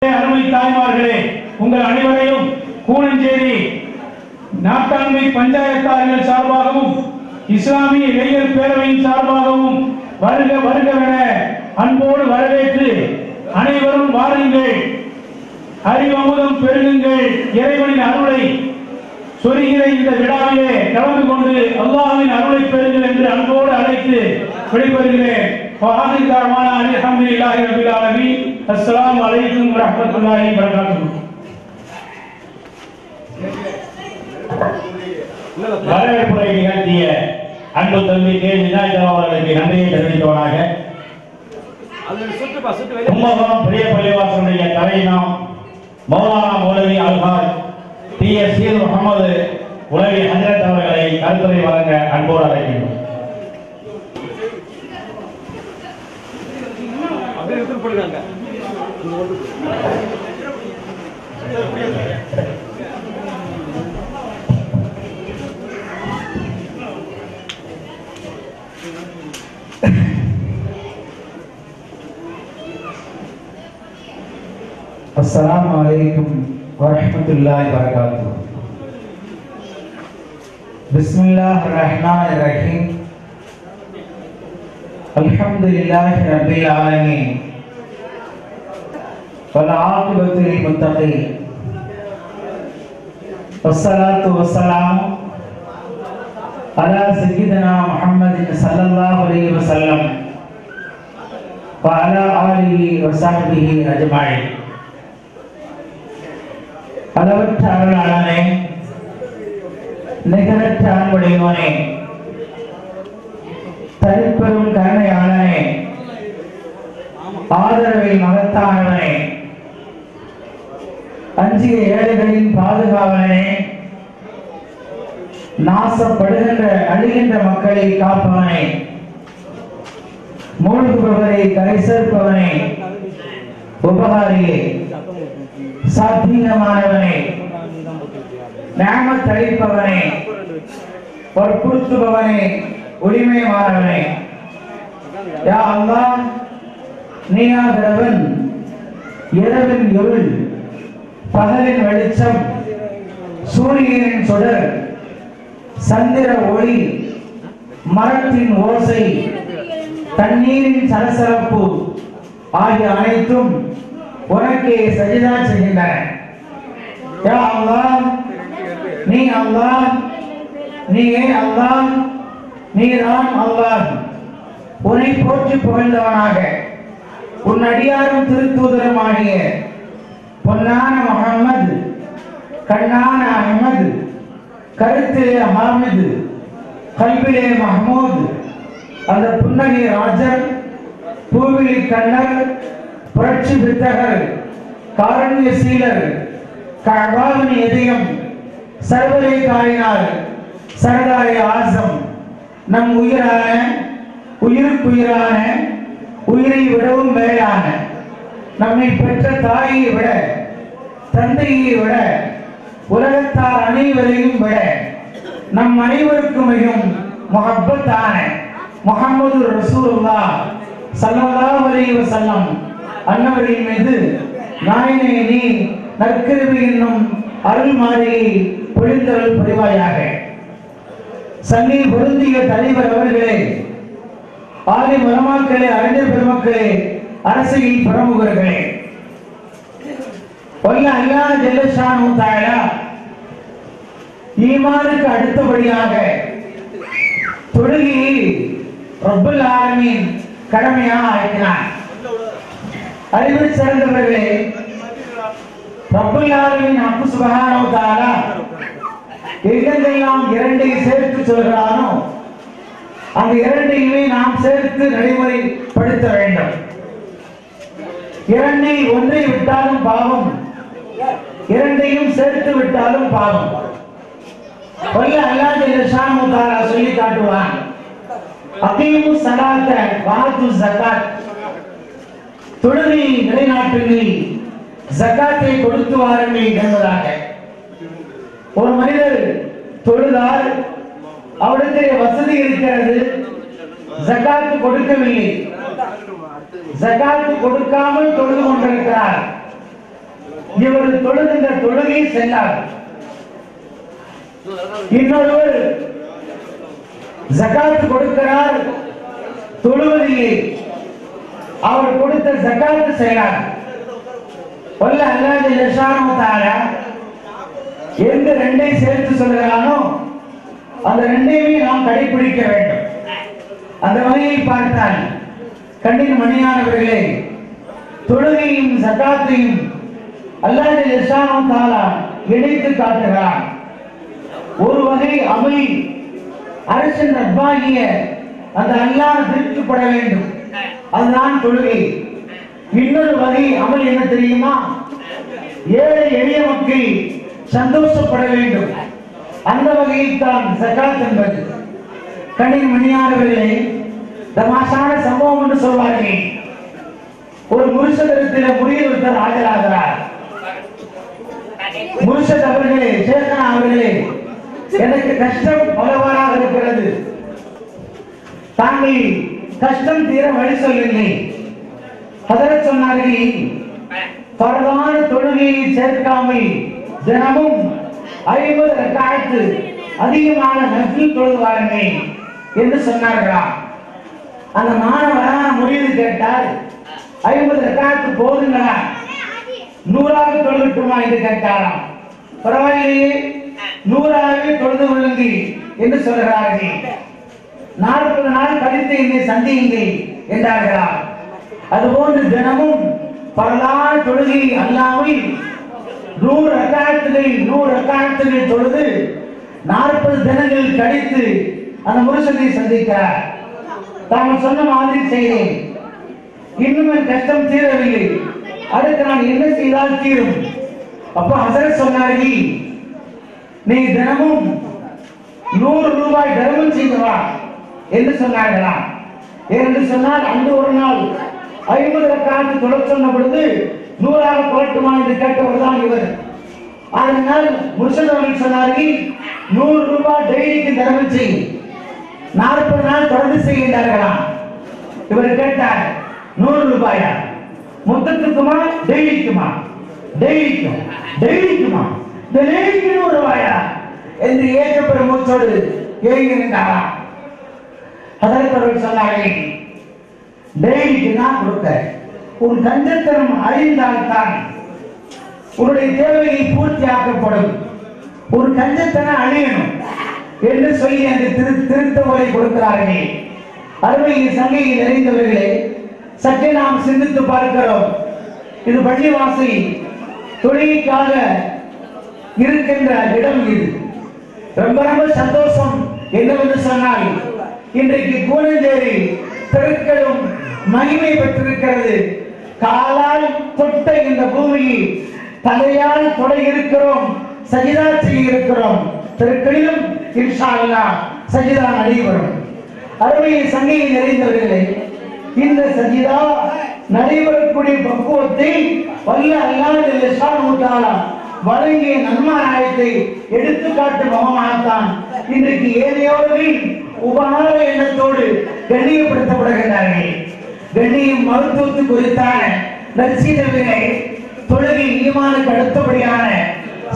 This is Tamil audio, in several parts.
அருமை தாய்மார்களே, உங்கள் அனைவரையும் கூனஞ்சேரி நாட்டாண்மை பஞ்சாயத்தார்கள் சார்பாகவும் இஸ்லாமிய இளைஞர் பேரவையின் சார்பாகவும் வருக வருகவென அன்போடு வரவேற்று அனைவரும் வாருங்கள், அறிவமுதம் பெருகுங்கள், இறைவனின் அருளை சொருகிற இந்த விழாவிலே கலந்து கொண்டு அல்லாஹ்வின் அருளை பெறுங்கள் என்று அன்போடு அழைத்து விடைபெறுகிறேன். அல்ஹம்துலில்லாஹி ரப்பில் ஆலமீன். அஸ்ஸலாமு அலைக்கும் வரஹ்மத்துல்லாஹி வபரகாத்துஹு. வரவேற்புரை நிகழ்த்திய அன்பு தம்பி கே. நிஜாஜன் அவர்களுக்கு நன்றியை தெரிவித்தவனாக கும்பகோணம் பெரிய பள்ளிவாசலுடைய தலையினம் மௌலானா மௌலவி அல்ஹாஜ் டி.எஸ். முகமது உலவி ஹஜ்ரத் அவர்களை கருத்துரை வழங்க அன்போடு அழைக்கின்றோம். அஸ்ஸலாமு அலைக்கும் வரஹ்மத்துல்லாஹி வபரகாத்துஹு. பிஸ்மில்லாஹிர் ரஹ்மானிர் ரஹீம். அல்ஹம்துலில்லாஹி ரப்பில் ஆலமீன். வல் ஆகிபத்து லில் முத்தகீன். வஸ்ஸலாத்து வஸ்ஸலாமு அலா சய்யிதினா முஹம்மதின் ஸல்லல்லாஹு அலைஹி வஸல்லம் வ அலா ஆலிஹி வ ஸஹ்பிஹி அஜ்மஈன். அளவற்ற அருளாளனே, நிகரற்ற அன்புடையவனே, தனிப்பெரும் கருணையாளனே, ஆதரவில் மகத்தானவனே, அஞ்சிய ஏழைகளின் பாதுகாவலனே, நாசப்படுகின்ற அழிகின்ற மக்களை காப்பவனே, மூழ்குபவரை கரை சேர்ப்பவனே, உபகாரியே, சாத்தியமானவனே, நிஅமத் அளிப்பவனே, பொறுப்புறுத்துபவனே, உரிமையாளவனே, யா அல்லாஹ், நீயாகிறவன் இரவின் இருள், பகலின் வெளிச்சம், சூரியனின் சுடர், சந்திர ஒளி, மரத்தின் ஓசை, தண்ணீரின் சலசலப்பு ஆகிய அனைத்தும் உனக்கே சஜிதா செய்கின்றன. யா அல்லாஹ், நீ அல்லாஹ், நீயே அல்லாஹ், நீதான் அல்லாஹ். உன்னை போற்றி புகழ்ந்தவனாக உன் அடியாரும் திருத்தூதருமாகிய பொன்னான முஹம்மது, கண்ணான அஹ்மது, கருத்திலே ஹாமிது, கல்விலே மஹ்மூத், அந்த புன்னகை ராஜர், பூவிலி கண்ணர், புரட்சி வித்தகர், காரண்ய சீலர், கஅபாவின் இதயம், சர்வரை காயினார், சரதாய ஆசம், நம் உயிரான, உயிருக்குயிரான, உயிரை விடவும் மேலான, நம்மை பெற்ற தாயை விட, தந்தையை விட, உலகத்தார் அனைவரையும் விட, நம் அனைவருக்கும் மிகவும் முஹப்பத்தான முஹம்மது ரசூலுல்லாஹ் ஸல்லல்லாஹு அலைஹி வஸல்லம் அன்னவரின் மீது நாயனே நீ நற்கிருபை என்னும் அருள் மாரியை பொழிந்தருள் புரிவாயாக. சன்னி பொருந்திய தலைவர் அவர்களே, ஆதி உலமாக்களே, அறிஞர் பெருமக்களே, அரசியல் பிரமுகர்களே, வல்ல அல்லாஹ் ஜல்ல ஷானஹு தஆலா ஈமானுக்கு அடுத்தபடியாக தொழுகையை ரப்பல் ஆலமீன் கடமையாக ஆக்கினார். அறிவில் சிறந்தவர்களே, ரப்பல் ஆலமீன் அல்லாஹ் சுப்ஹானஹு வ தஆலா எங்கெல்லாம் இரண்டை சேர்த்து சொல்கிறானோ அந்த இரண்டையுமே நாம் சேர்த்து நடைமுறைப்படுத்த வேண்டும். இரண்டில் ஒன்றை விட்டாலும் பாவம், இரண்டையும் சேர்த்து விட்டாலும் பாவம். வல்ல அல்லாஹ் ஜல்ல ஷானஹு வ தஆலா சொல்லி காட்டுவான், அகீமு ஸலாத்த வ ஆத்து ஸகாத், தொழுகையை நிலைநாட்டுங்கள், ஜகாத்தை கொடுத்து வாருங்கள் என்பதாக. ஒரு மனிதர் தொழுதால் அவருடைய வசதி இருக்கிறது, ஜகாத் கொடுக்கவில்லை, ஜகாத் கொடுக்காமல் தொழுது கொண்டிருக்கிறார். இவர் தொழுகின்ற தொழுகை செல்லாது. இன்னொருவர் ஜகாத் கொடுக்கிறார், தொழுவதில்லை, அவர் கொடுத்த ஜகாத் செல்லாது. வல்ல அல்லாஹ் ஜல்லஷானஹு தஆலா எந்த ரெண்டை சேர்த்து சொல்கிறானோ அந்த ரெண்டையுமே நாம் கடைபிடிக்க வேண்டும். அந்த வகையில் பார்த்தால் கண்ணின் மணியானவர்களே, தொழுகையும் ஜகாத்தையும் அல்லாஹ் ஜல்லஷானஹு தஆலா இணைத்து காட்டுகிறான். ஒரு வகை அமல் அரசின் ரப்பாகிய அந்த அல்லாஹ் திருப்திப்பட வேண்டும், அதுதான் தொழுகை. இன்னொரு வகை அமல் என்ன தெரியுமா? ஏழை எளிய மக்கள் சந்தோஷப்பட வேண்டும், அந்த வகையில் தான் ஜகாத் என்பது. கண்ணின் மணியானவர்களே, தமாஷான சம்பவம் என்று சொல்வார்கள். ஒரு முர்ஷிதிடத்தில் முரீத் ஒருத்தர் ஆஜராகிறார். முர்ஷித் அவர்களே, ஷேഖனா அவர்களே, எனக்கு கஷ்டம் பலவாறாக இருக்கிறது, தாங்கள் கஷ்டம் தீர வழி சொல்லுங்கள். ஹதரத் சொன்னார்கள், பரவான தொழுகையை சேர்க்காமல் தினமும் 50 ரக்காத்து அதிகமான நஃபில் தொழுவார்கள் என்று சொன்னார்களாம். அந்த மாணவரான முரீது கேட்டார், 50 ரக்காத்து போதுங்களா, 100ஆக தொழுகட்டுமா என்று கேட்டாராம். பரவாயில்லையே, 100ஆகவே தொழுது விழுங்கி என்று சொல்கிறார்கள். 40 நாள் கழித்து என்னை சந்தியுங்கள் என்றார்களாம். அதுபோன்று தினமும் பரலான தொழுகை அல்லாமல் 100 ரக்காத்துகள் தொழுது 40 தினங்கள் கழித்து அந்த முர்ஷிதை சந்திக்கிறார். தாங்கள் சொன்ன மாதிரி செய்தேன், இன்னும் என் கஷ்டம் தீரவில்லை, அடுத்து நான் என்ன செய்தால் தீரும்? அப்ப ஹசரத் சொன்னார்கள், நீ தினமும் 100 ரூபாய் தர்மம் செய்து வா என்று சொன்னார்களாம். என்று சொன்னால் அந்த ஒரு நாள் 50 ரக்காத்து தொழ சொன்ன பொழுது 100ஆக தொழட்டுமா என்று கேட்டவர் தான் இவர். அதனால் முர்ஷித் அவர்கள் சொன்னார்கள், 100 ரூபாய் டெய்லிக்கு தர்மம் செய், 40 நாள் தொடர்ந்து செய்கின்றார்களாம். இவர் கேட்டார், 100 ரூபாயா, மொத்தத்துக்குமா டெய்லிக்குமா? டெய்லிக்கும். டெய்லிக்குமா? டெய்லிக்கு 100 ரூபாயா என்று ஏற்ற பெருமூச்சோடு ஏங்கிருந்தாராம். அதற்கு சொன்னார்கள், டெய்லிக்கு நான் கொடுக்க, உன் கஞ்சத்தனம் அழிந்தால் தான் உன்னுடைய தேவையை பூர்த்தியாக்கப்படும், ஒரு கஞ்சத்தனம் அழியணும் என்று சொல்லி அந்த திருத்த உரை கொடுக்கிறார்கள். அருமையில் சங்கையில் நிறைந்தவர்களே, சற்றே நாம் சிந்தித்து பார்க்கிறோம். இது பள்ளிவாசல் தொழுகைக்காக இருக்கின்ற இடம். இது ரொம்ப ரொம்ப சந்தோஷம். என்னவென்று சொன்னால், இன்றைக்கு கூனஞ்சேரி தெருக்களும் மகிமை பெற்றிருக்கிறது. காலால் தொட்ட இந்த பூமியில் தலையால் தொட இருக்கிறோம், சஜிதா செய்ய இருக்கிறோம். தெருக்களிலும் இன்ஷா அல்லாஹ் சஜிதா நடைபெறும். அருமையை சங்கையில் நிறைந்தவர்களே, இந்த சஜிதா நடைபெறக்கூடிய பக்குவத்தை வல்ல அல்லாஹ் ஜல்லஷானஹு தஆலா வழங்கிய நன்மாராயத்தை எடுத்துக்காட்டும் முகமாகத்தான் இன்றைக்கு ஏனையோர்கள் உபகார எண்ணத்தோடு கண்ணியப்படுத்தப்படுகின்றார்கள். கண்ணியம் மருத்துவத்து குறித்தான நற்சீதவினை தொழுகை ஈமானுக்கு அடுத்தபடியான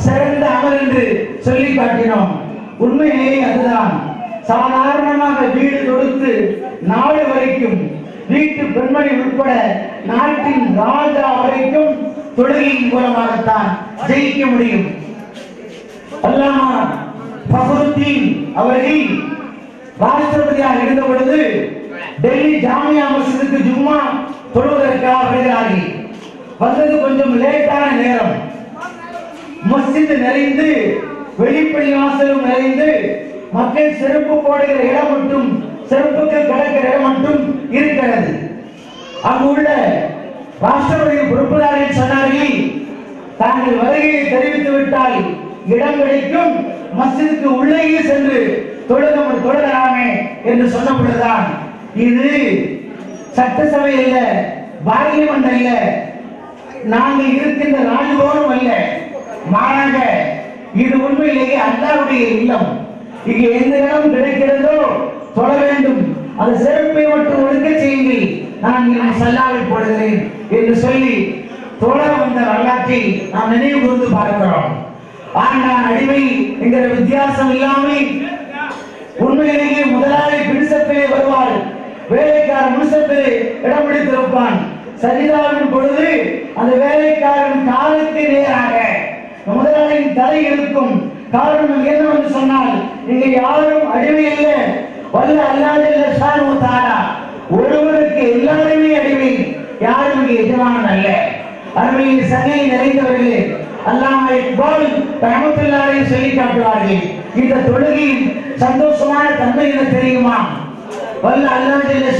சிறந்த அமல் என்று சொல்லி காட்டினோம். உண்மையிலேயே அதுதான். சாதாரணமாக வீடு கொடுத்து நாடு வரைக்கும், வீட்டு பெண்மணி உட்பட நாட்டின் ராஜா வரைக்கும் தொழுகையின் மூலமாகத்தான் ஜெயிக்க முடியும். அல்லாமா ஃபக்ருத்தீன் அவர்கள் ராஷ்டிரபதியாக இருந்த பொழுது டெல்லி ஜாமியா மஸ்ஜிதுக்கு ஜும்மா தொழுவதற்காக வருகிறார்கள். வந்தது கொஞ்சம் லேட்டான நேரம். மஸ்ஜித் நிறைந்து, வெளிப்பள்ளி வாசலும் நிறைந்து, மக்கள் செருப்பு போடுகிற இடம் மட்டும், செருப்புகள் கிடக்கிற இடம் மட்டும் இருக்கிறது. அங்குள்ள ராஷ்டிரபதி பொறுப்புதாரிகள் சொன்னார்கள், தாங்கள் வருகையை தெரிவித்து விட்டால் இடம் கிடைக்கும், மஸ்ஜிதுக்கு உள்ளேயே சென்று தொழலாமே என்று சொன்ன பொழுதுதான், இது சட்டசபை அல்ல, பார்லிமெண்ட் அல்ல, நாங்கள் இருக்கின்ற ராஜ்பவனம் அல்ல, மாறாக இது உண்மையிலேயே அல்லாஹ்வுடைய இல்லம். இங்கு எந்த இடம் கிடைக்கிறதோ தொழ வேண்டும், அது செருப்பை மட்டும் ஒழுங்க செய்யுங்கள், நான் சல்லாவை போடுகிறேன் என்று சொல்லி தோழ வந்த வரலாற்றை நாம் நினைவு கூர்ந்து பார்க்கிறோம். ஆண்டான் அடிமை என்கிற வித்தியாசம் இல்லாமல் உண்மையிலேயே முதலாளி பிடிசப்பிலே வருவார், வேலைக்காரன் முனிசப்பிலே இடம் பிடித்திருப்பான். சரிதாவின் பொழுது அந்த வேலைக்காரன் காலுக்கு நேராக முதலாளியின் தலை இருக்கும். காரணம் என்னவென்று சொன்னால், நீங்க யாரும் அடிமை இல்லை, வல்ல அல்லாஹ் ஒருவருக்கு எல்லாருமே அடிமை, யாரும் இங்கே எஜமானன் அல்ல. அருமையின் சங்கையை நிறைந்தவர்களே, அல்லாஹ் இக்பால் ரஹ்மத்துல்லாஹி சொல்லி காட்டுவார்கள். இந்த தொழுகையின் சந்தோஷமான தன்மை என்ன தெரியுமா? வல்ல அல்லாஹ் ஜல்ல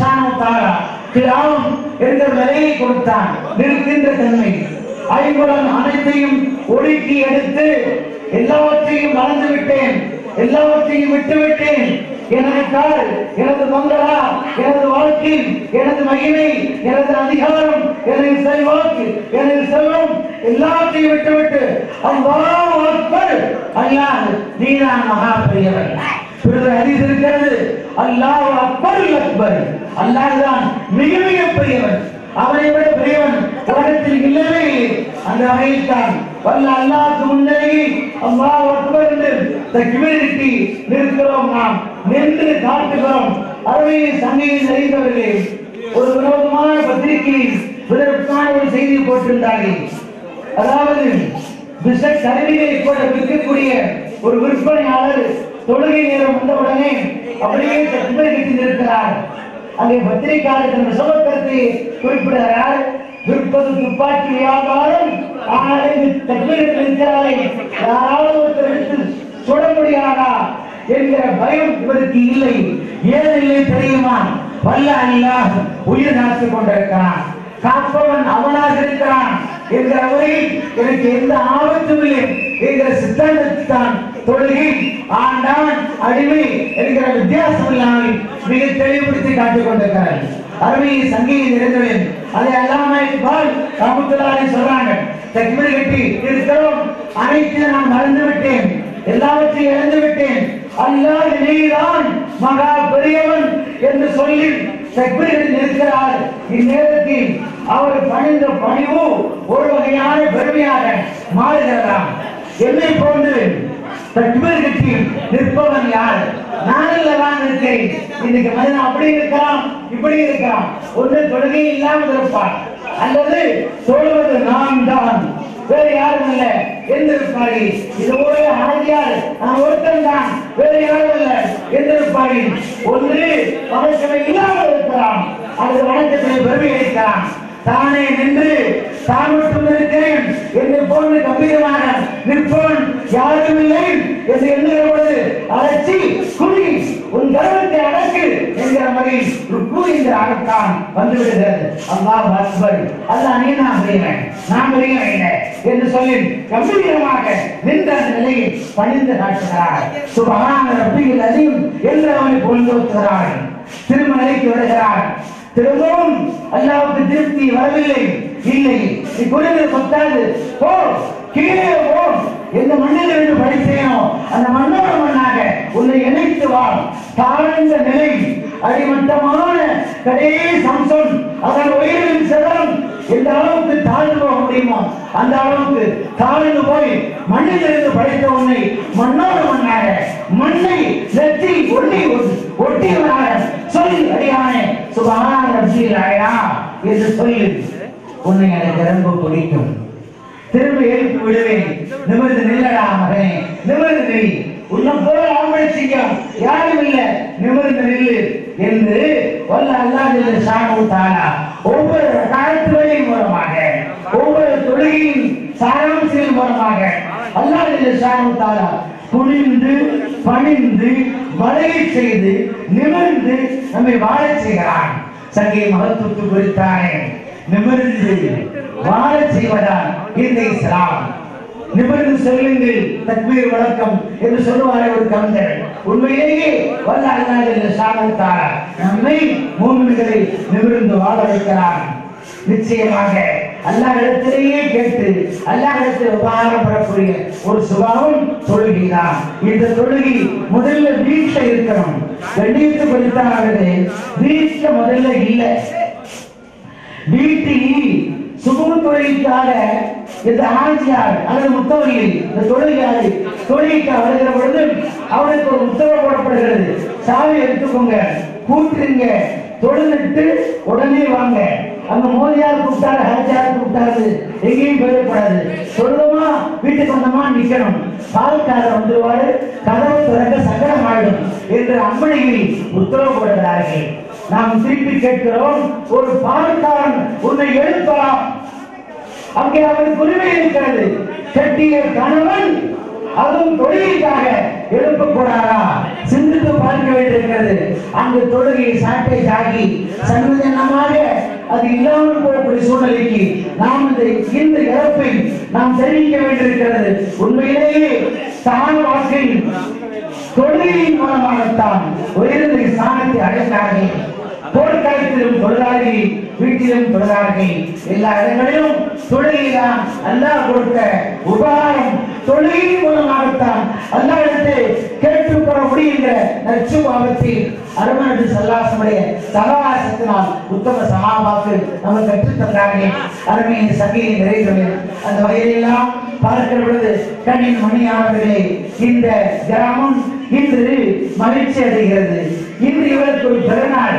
தஆலா கிராம் என்ற விலையை கொடுத்தான். நிற்கின்ற தன்மை, ஐம்புலம் அனைத்தையும் ஒடுக்கி எடுத்து எல்லாவற்றையும் மறந்து விட்டேன், எல்லாவற்றையும் விட்டுவிட்டேன். எனது கால், எனது மங்களா, எனது வாழ்க்கை, எனது மகிமை, எனது அதிகாரம், எனது செல்வாக்கு, எனது செல்வம் எல்லாத்தையும் விட்டுவிட்டு அல்லாஹ் அக்பர், அல்லாஹ் நீதான் மகா பெரியவன். ஹதீஸ் இருக்கிறது, அல்லாஹ் அக்பர் அக்பர், அல்லாஹ் தான் மிக மிக பெரியவன், அவனை விட பெரியவன் உலகத்தில் இல்லவே இல்லை. அந்த வகையில் தான் வல்ல அல்லாஹ்வுக்கு முன்னே அல்லாஹ் அக்பர் என்று தக்பீர் நிற்கிறோம். நாம் நின்று காட்டுகிறோம். அருமையை சங்கையில் நிறைந்தவர்களே, ஒரு வினோதமான பத்திரிகையில் விதற்கான ஒரு செய்தி போட்டிருந்தார்கள். அதாவது பிஸ்கட் கருவிகளை கூட விற்கக்கூடிய ஒரு விற்பனையாளர் தொழுகை நேரம் வந்தவுடனே அப்படியே தக்பீர் கட்டியிருக்கிறார். அங்கே பத்திரிகையாளர் சமக்கத்தை குறிப்பிடுகிறார். விற்பது துப்பாக்கி வியாபாரம், ஆனால் தக்பீர் இருக்கிறாரை யாராவது ஒருத்தர் எடுத்து சுட முடியாதா என்கிற பயம் இவருக்கு இல்லை. ஏன் இல்லை தெரியுமா? வல்ல அல்லாஹ் உயிர் காத்துக் கொண்டிருக்கிறான், காப்பவன் அவனாக இருக்கிறான் என்கிற வகையில் எனக்கு எந்த ஆபத்தும் இல்லை என்கிற சித்தாந்தத்தான் தொழுகை ஆண்டான் அடிமை என்கிற வித்தியாசம் இல்லாமல் மிக தெளிவுபடுத்தி காட்டிக் கொண்டிருக்கிறார். அருமையை சங்கையை நிறைந்தவன். அதை அல்லாம இக்பால் ரஹ்மத்துல்லாஹி சொல்றாங்க, தக்பீர் கட்டி இருக்கிறோம், அனைத்தையும் நான் மறந்து விட்டேன், எல்லாவற்றையும் இழந்து விட்டேன், அல்லாஹ் நீதான் மகா பெரியவன் என்று சொல்லி தக்பீர் இருக்கிறார். இந்நேரத்தில் அவர் பணிந்த பணிவு ஒரு வகையான பெருமையாக மாறுகிறார். என்னை போன்று தக்பீர் கட்டி நிற்பவன் யார்? நானல்லதான் இருக்கிறேன். இன்னைக்கு மனிதன் அப்படி இருக்கலாம், இப்படி இருக்கலாம். ஒன்று தொழுகை இல்லாமல் இருப்பார், அல்லது தொழுவது நான் தான், வேறு யாரும் இல்ல என்றிருப்பார்கள். இது ஒரு ஆதியார், நான் ஒருத்தன் தான், வேறு யாரும் இல்ல என்றிருப்பார்கள். ஒன்று வணக்கமே இல்லாமல் இருக்கலாம், அல்லது வணக்கத்தை பெருமை அளிக்கலாம். தானே நின்று தான் மட்டும் இருக்கிறேன் என்று போன்று கம்பீரமாக நிற்பவன் யாரும் இல்லை என்று எண்ணுகிற பொழுது அழைச்சி குடி உன் கர்வத்தை அடக்கு என்கிற வகையில் ருக்கு என்கிற அடக்கான் வந்துவிடுகிறது. அல்லாஹ் அக்பர், அல்லாஹ் நீ நான் பெரியவன், நான் பெரியவன் இல்லை என்று சொல்லி கம்பீரமாக நின்ற அந்த நிலையில் பணிந்து காட்டுகிறார். சுபஹான ரப்பில் அலீம் என்று அவனை புகழ்ந்து வருகிறார். திருமலைக்கு வருகிறார். திரும்பவும் அல்லாஹ்வுக்கு திருப்தி வரவில்லை. இல்லை, நீ குறைந்து பத்தாது, போ கீழே போ, எந்த மண்ணில் இருந்து படித்தேனோ அந்த மண்ணோட மண்ணாக உன்னை இணைத்து வா. தாழ்ந்த நிலை, அடிமட்டமான கடைசி அம்சம், அதன் உயிரின் செல்வம் எந்த அளவுக்கு தாழ்ந்து போக முடியுமோ அந்த அளவுக்கு தாழ்ந்து போய் மண்ணில் இருந்து படைத்த உன்னை மண்ணோட மண்ணாக, மண்ணை நெற்றி ஒண்ணி ஒட்டியவனாக சொல் அடியானே சுபஹான ரப்பில் அலா என்று சொல்லி உன்னை எனக்கு ரொம்ப பிடிக்கும், திரும்ப எழுப்பி விடுவேன், நிமிர்ந்து நில்லடா மகனே, நிமிர்ந்து நில், உன்னை போல ஆம்பளை செய்யும் யாரும் இல்லை, நிமிர்ந்து நில்லு என்று வல்ல அல்லாஹ் ஜல்ல ஷானஹு தஆலா ஒவ்வொரு ரக்காத்துகளின் மூலமாக, ஒவ்வொரு தொழுகையின் சாராம்சத்தின் மூலமாக அல்லாஹ் ஜல்ல ஷானஹு தஆலா குனிந்து பணிந்து வளைய செய்து நிமிர்ந்து நம்மை வாழச் செய்கிறான். சங்கை மகத்துவத்து குறித்தானே நிமிர்ந்து வாழச் செய்வதால் இந்த இஸ்லாம். நிமிர்ந்து செல்லுங்கள் தக்பீர் வழக்கம் என்று சொல்லுவாரே ஒரு கவிஞர். உண்மையிலேயே வல்ல அல்லாஹ் ஜல்ல ஷானஹு தஆலா நம்மை மூமின்களை நிமிர்ந்து வாழ வைக்கிறான். நிச்சயமாக அல்லாஹ்விடத்திலேயே கேட்டு அல்லாஹ்விடத்தில் உபகாரம் பெறக்கூடிய ஒரு சுபாவம் தொழுகைதான். இந்த தொழுகை முதல்ல வீட்டில் இருக்கணும். கண்ணியத்தை குறித்தானது வீட்டில் முதல்ல இல்லை. வீட்டில் சுப சுகூர் தொழுகைக்காக இந்த ஆட்சியார் அல்லது முத்தவர்கள் இந்த தொழுகைக்காக வருகிற பொழுது அவனுக்கு ஒரு உத்தரவு போடப்படுகிறது. சாவி எடுத்துக்கோங்க, கூட்டுங்க, தொழுதுட்டு உடனே வாங்க. அங்க மோதியார் கூப்பிட்டாரு, ஹாஜியார் கூப்பிட்டாரு, எங்கேயும் போயிடக்கூடாது. சொல்லுமா வீட்டுக்கு வந்தமா நிக்கணும். பால்காரர் வந்துருவாரு, கதவை திறக்க சங்கடம் ஆயிடும் என்று அம்மணியில் உத்தரவு போடுகிறார்கள். நாம் திருப்பி கேட்கிறோம், ஒரு பால்காரன் உன்னை எழுப்பலாம், அங்கே அவனுக்கு உரிமை இருக்கிறது. கட்டிய கணவன் அதுவும் தொழுகைக்காக எழுப்பக்கூடாதா? சிந்தித்து பார்க்க வேண்டியிருக்கிறது. அங்கு தொழுகை சாட்டேஜ் ஆகி சர்வஜனமாக அது இல்லாமல் போகக்கூடிய சூழ்நிலைக்கு நாம் இந்த இறப்பை நாம் தெரிவிக்க வேண்டியிருக்கிறது. உண்மையிலேயே தான் வாக்கில் தொழுகையின் மூலமாகத்தான் உயர்ந்த ஸ்தானத்தை அடைந்தார்கள். போர்க்காலத்திலும் தொழுதார்கள், வீட்டிலும் தொழுதார்கள். எல்லா இடங்களிலும் தொழுகைதான் அல்லாஹ் கொடுத்த உபகாரம். தொழுகையின் மூலமாகத்தான் அல்லாஹ்விடத்தை கேட்டுக்கொள்ள முடியுங்கிற நற்சுபாவத்தில் அருமனது சல்லாசமுடைய சகவாசத்தினால் உத்தம சகாபாக்கு நமக்கு கற்றுத் தந்தார்கள். அருமையின் சங்கியை நிறைவேறும் அந்த வகையிலெல்லாம் பார்க்கிற பொழுது கண்ணின் மணியானவர்களே, இந்த கிராமம் இன்று மகிழ்ச்சி அடைகிறது. இன்று இவருக்கு ஒரு பிறநாள்,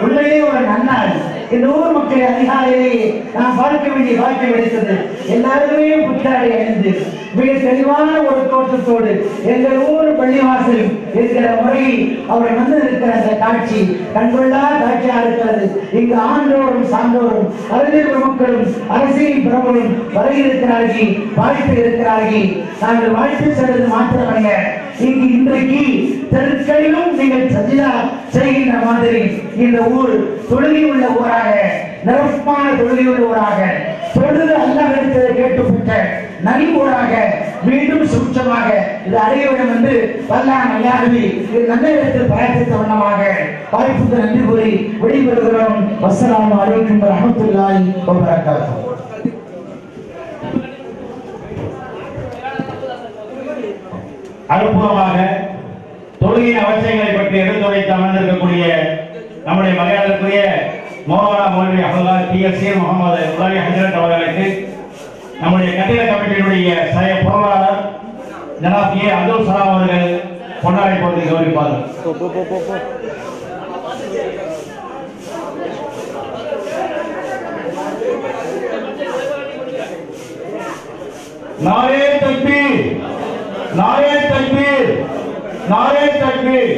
உண்மையிலே ஒரு நன்னாள். இந்த ஊர் மக்களை அதிகாலையிலேயே நாம் பார்க்க வேண்டிய வாய்ப்பு கிடைத்தது. எல்லாருமே புத்தாடை அணிந்து மிக தெளிவான ஒரு தோற்றத்தோடு எங்கள் ஊர் பள்ளிவாசல் இருக்கிற முறையில் அவர் வந்து இருக்கிற அந்த காட்சி கண்கொள்ளா காட்சியா இருக்கிறது. இங்கு ஆண்டோரும் சான்றோரும் அறிஞர் மக்களும் அரசியல் பிரபலம் வருகிறார்கள், வாழ்த்து இருக்கிறார்கள். நாங்கள் வாழ்த்து செல்வது மாத்திரமல்ல, இங்கு இன்றைக்கு தெருக்களிலும் நீங்கள் சஜிதா செய்கின்ற மாதிரி இந்த ஊர் தொழுகை உள்ள ஊராக, நிரப்பமான தொழுகை உள்ள ஊராக, தொழுது அல்லாஹ்விடத்தில் கேட்டுப்பட்ட நல் ஊராக மீண்டும் சுற்றமாக இது அடைய வேண்டும் என்று வல்லான் அல்லாஹ்வை நல்ல இடத்தில் பிரார்த்தித்த வண்ணமாக வாய்ப்புக்கு நன்றி கூறி விடைபெறுகிறோம். அஸ்ஸலாமு அலைக்கும் வரஹ்மத்துல்லாஹி வபரகாத்துஹு. அற்புதமாக தொழுகையின் அவசியங்களை பற்றி எடுத்துரைத்து அமர்ந்திருக்கக்கூடிய நம்முடைய மரியாதைக்குரிய மௌலானா மௌலவி அப்துல்லாஹ் டிஎஸ்ஏ முகமது உலவி ஹஜ்ரத் அவர்களுக்கு நம்முடைய கட்டிட கமிட்டியினுடைய சய பொருளாளர் ஜனாப் ஏ அப்துல் சலாம் அவர்கள் கொண்டாடி போட்டு கௌரவிப்பார்கள். நாரே தக்பீர், நாரே தக்பீர், நாரே தக்பீர்.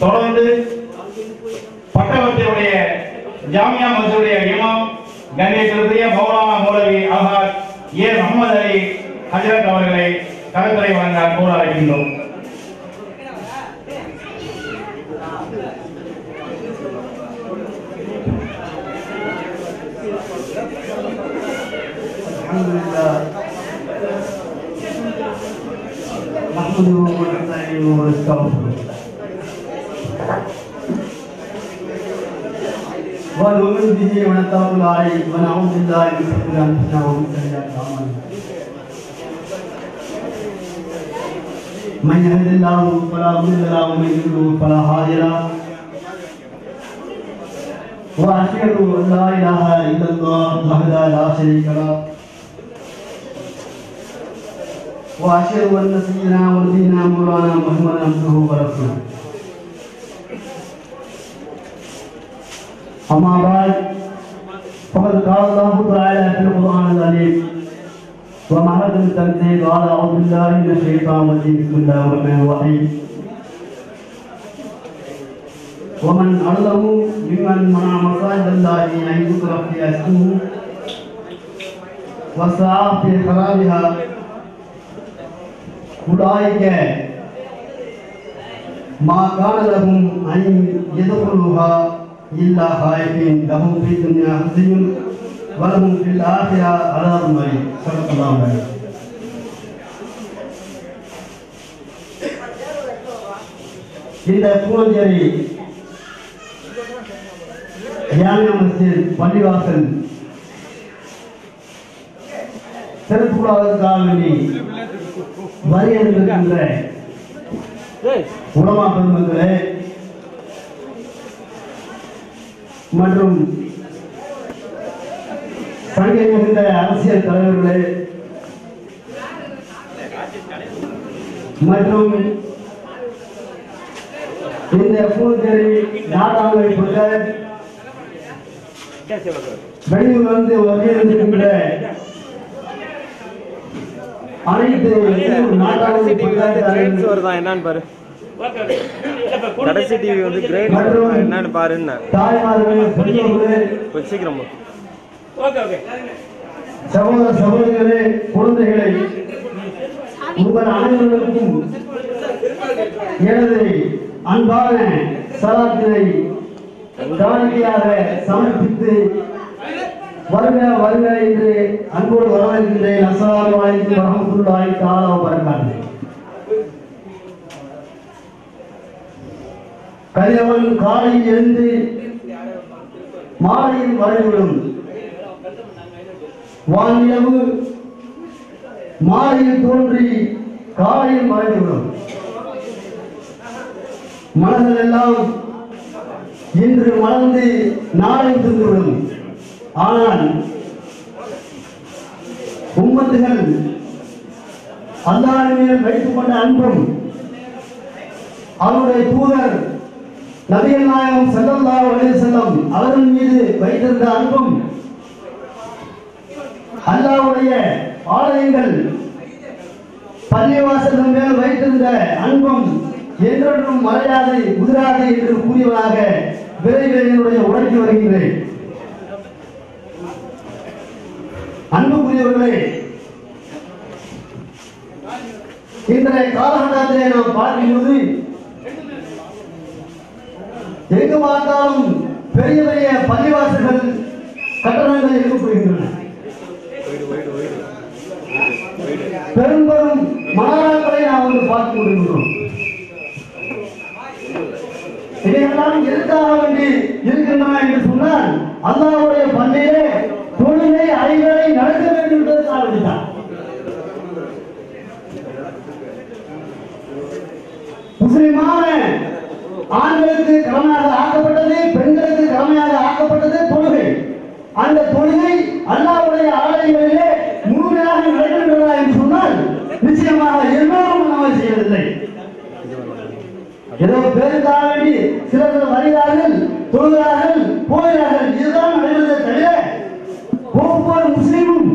தொடர்ந்து பட்டவத்தினுடைய ஜாமியா மஸ்ஜிதுடைய இமாம் கண்ணியத்திற்குரிய மௌலானா மௌலவி அல்ஹாஜ் ஏ முஹம்மது அலி ஹஜ்ரத் அவர்களை கருத்துரை வழங்க அன்போடு அழைக்கின்றோம். ونؤمن به ونتوكل عليه ونعوذ بالله من شرور انفسنا ومن سيئات اعمالنا. من يهد الله فلا مضل له ومن يضلل فلا هادي له. واشهد ان لا اله الا الله وحده لا شريك له. واشهد ان سيدنا ونبينا مولانا محمدا عبده ورسوله. أما بعد فقد قال الله تعالى في القرآن العظيم ومهد التنزيل قال أعوذ بالله من الشيطان الرجيم بسم الله الرحمن الرحيم. ومن أظلم ممن منع مساجد الله أن يذكر فيها اسمه وسعى في خرابها أولئك ما كان لهم أن يدخلوها إلا خائفين لهم في الدنيا خزي ولهم في الآخرة عذاب مهين. صدق الله العظيم. இந்த பூஞ்சேரி ஜாமியா மஸ்ஜித் பள்ளிவாசல் திறப்புகளாவதற்காக வேண்டி வருகின்ற உலமா பெருமக்களே, மற்றும் சங்கை மிகுந்த அரசியல் தலைவர்களே மற்றும் இந்த பூஞ்சேரி நாடாளுமன்ற புத்தர் வெளியூரிலிருந்து வருகின்ற அனைத்து என்னன்னு பாரு கடைசி டிவி வந்து கிரேட் என்னன்னு பாருன்னு சீக்கிரம் சகோதர சகோதரிகளே குழந்தைகளை உங்கள் அனைவருக்கும் எனது அன்பான சலாத்தினை காணிக்கையாக சமர்ப்பித்து வருக வருக என்று அன்போடு வரவேற்கின்றேன். அஸ்ஸலாமு அலைக்கும் வரஹ்மத்துல்லாஹி தஆலா வபரகாத்துஹு. கதிரவன் காலையில் எழுந்து மாலையில் மறைந்துவிடும். வானிலவு மாலையில் தோன்றி காலையில் மறைந்துவிடும். மலர்கள் எல்லாம் இன்று மலர்ந்து நாளை தந்துவிடும். ஆனால் உம்மத்துகள் அல்லாஹ்வின் மேல் வைத்துக் கொண்ட அன்பும் அவருடைய தூதர் நபிகள் நாயகம் ஸல்லல்லாஹு அலைஹி வஸல்லம் அவர்கள் மீது வைத்திருந்த அன்பும் அல்லாஹ்வுடைய ஆலயங்கள் பள்ளிவாசல்கள் மேல் வைத்திருந்த அன்பும் என்றென்றும் மறையாது உதிராது என்று கூறியவனாக விரைவில் என்னுடைய உரைக்கு வருகின்றேன். அன்புக்குரியவர்களே, இன்றைய காலகட்டத்திலே நாம் பார்க்கும்போது எங்கு பார்த்தாலும் பெரிய பெரிய பள்ளிவாசல்கள் கட்டணங்கள் எழுதப்படுகின்றன. பெரும் பெரும் மனாராக்களை நாம் வந்து பார்த்து கொண்டிருக்கிறோம். இதையெல்லாம் எதற்காக வேண்டி இருக்கின்றன என்று சொன்னால் அல்லாஹ்வுடைய பள்ளியிலே தொழுகை ஐவேளை நடக்க வேண்டும் என்பதற்காக வேண்டிதான். முஸ்லிமான ஆண்களுக்கு கடமையாக ஆக்கப்பட்டது, பெண்களுக்கு கடமையாக ஆக்கப்பட்டது தொழுகை. அந்த தொழுகை அல்லாஹ்வுடைய ஆலயங்களிலே முழுமையாக நடைபெறுகிறதா என்று சொன்னால் நிச்சயமாக எல்லோரும் அமல் செய்வதில்லை. ஏதோ பேருக்காக வேண்டி சிலர் வருகிறார்கள், தொழுகிறார்கள், போகிறார்கள், இதுதான் நடைபெறுவதை தவிர ஒவ்வொரு முஸ்லிமும்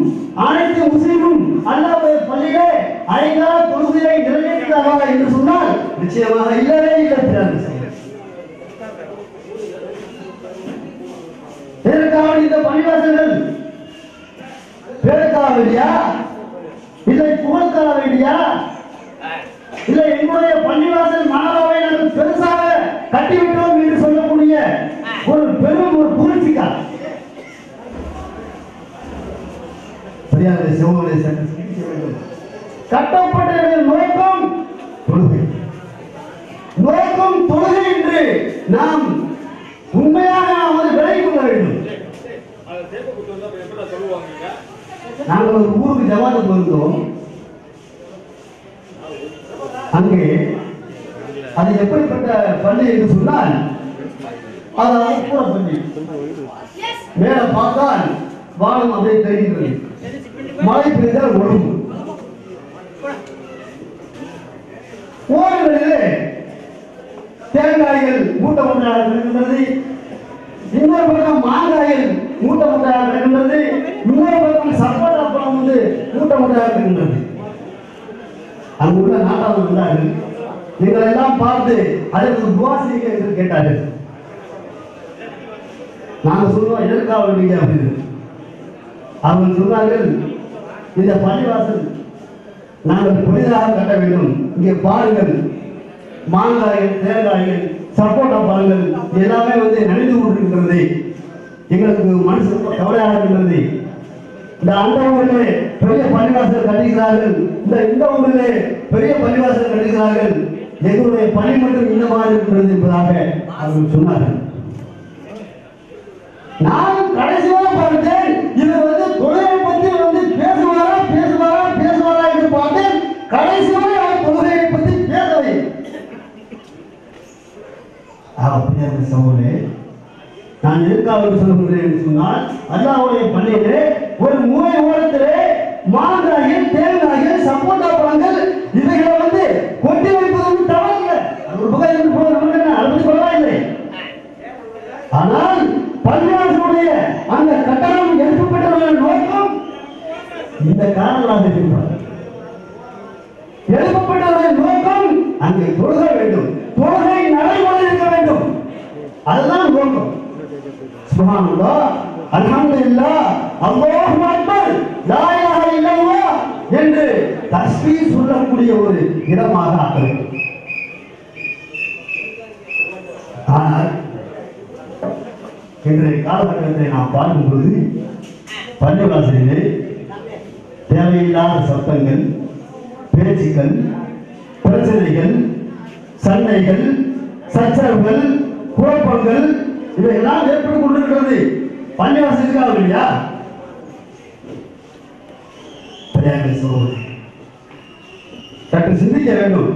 அனைத்து முஸ்லிமும் அல்லாஹ்வுடைய பள்ளியிலே ஐந்தார தொழுகையை நிறைவேற்றுகிறார்களா என்று சொன்னால் நிச்சயமாக இல்லவே இல்லை. பேருக்காக இந்த பள்ளிவாசல்கள் பேருக்காக வேண்டியா இல்லை புகழுக்காக வேண்டியா இல்லை என்னுடைய பள்ளிவாசல் மனதாவை நாங்கள் பெருசாக கட்டிவிட்டோம் என்று சொல்லக்கூடிய ஒரு பெரும் ஒரு புரட்சிக்கா கட்டப்பட்ட நோக்கம் தொழுகை, நோக்கம் தொழுகை என்று நாம் உண்மையாக நாம் அதை விலகிக் கொள்ள வேண்டும். நாங்கள் ஒரு ஊருக்கு ஜமாத்துக்கு வந்தோம். அங்கே அது எப்படிப்பட்ட பள்ளி என்று சொன்னால் அது அப்புற பள்ளி. மேல பார்த்தால் வானம் அப்படியே தெரிகிறது. மழை பெய்தால் ஒழுங்கு. கோயில்களிலே தேங்காய்கள் மூட்டை மூட்டையாக இருக்கின்றது. இன்னொரு பக்கம் மாங்காய்கள் மூட்டை மூட்டையாக இருக்கின்றது. இன்னொரு பக்கம் சப்போட்டா பழம் வந்து மூட்டை மூட்டையாக இருக்கின்றது. அங்குள்ள நாட்டாளர்கள் இருந்தார்கள். எங்களை எல்லாம் பார்த்து அதற்கு துவா செய்யுங்க என்று கேட்டார்கள். நாங்கள் சொல்லுவோம் எதற்காக வேண்டிய அப்படின்னு. அவர்கள் சொன்னார்கள், இந்த பள்ளிவாசல் நாங்கள் புதிதாக கட்ட வேண்டும். இங்கே பாருங்கள், மாங்காய்கள், தேங்காய்கள், சப்போட்டா பழங்கள் எல்லாமே வந்து நனைந்து கொண்டிருக்கிறது. எங்களுக்கு மனசு ரொம்ப கவலையாக இருக்கின்றது. இந்த அந்த ஊரிலே பெரிய பள்ளிவாசல் கட்டுகிறார்கள், இந்த ஊரிலே பெரிய பள்ளிவாசல் கட்டுகிறார்கள். எங்களுடைய பணி மட்டும் இந்த மாதிரி இருக்கிறது என்பதாக அவர்கள் சொன்னார்கள். நான் கடைசியாக பார்த்தேன், இது வந்து தொழுகை பற்றி வந்து பேசுவாரா என்று பார்த்தேன். கடைசியாக அவர் தொழுகையை பற்றி பேசவை. அப்படியே சகோதரே, நான் எதற்காக எதற்காக சொல்கிறேன் என்று சொன்னால் அல்லாஹ்வுடைய பள்ளியிலே ஒரு மூலை ஓரத்திலே மாங்காயில் தேங்காயில் சப்போட்டா பழங்கள் இவைகளை வந்து கொட்டி வைப்பது தவறில்லை. அது ஒரு பக்கம் இருந்து போது நமக்கு என்ன அதை பரவாயில்லை. ஆனால் பள்ளிவாசலுடைய அந்த கட்டணம் எழுப்பப்பட்டவர்கள் நோக்கம் இந்த காரணமாக இருக்கிறார். எழுப்பப்பட்டவர்கள் நோக்கம் அங்கே தொழுக வேண்டும், தொழுகை நடைமுறை இருக்க வேண்டும். அதுதான் நோக்கம். சுப்ஹானல்லாஹ், அல்ஹம்துலில்லாஹ், அல்லாஹு அக்பர், லா இலாஹ இல்லல்லாஹ் என்று தஸ்பீஹ் சொல்லக்கூடிய ஒரு இடமாக ஆக்க வேண்டும். ஆனால் இன்றைய காலகட்டத்தை நாம் பார்க்கும் பொழுது பள்ளிவாசலிலே தேவையில்லாத சத்தங்கள், பேச்சுக்கள், பிரச்சனைகள், சண்டைகள், சச்சரவுகள், குழப்பங்கள் இவையெல்லாம் ஏற்பட்டுக் கொண்டிருக்கிறது. பள்ளிவாசலுக்காக இல்லையா? சற்று சிந்திக்க வேண்டும்.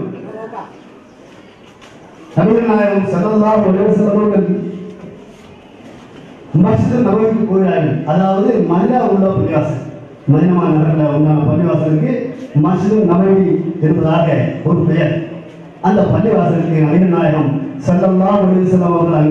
நபிகள் நாயகம் ஸல்லல்லாஹு அலைஹி வஸல்லம் அவர்கள் மஸ்ஜித் நபவிக்கு போகிறார்கள். அதாவது மதீனா உள்ள பள்ளிவாசல், மதீனா நகரில் உள்ள பள்ளிவாசலுக்கு மஸ்ஜித் நபவி என்பதாக ஒரு பெயர். அந்த பள்ளிவாசலுக்கு நபிகள் நாயகம் ஸல்லல்லாஹு அலைஹி வஸல்லம் அவர்கள்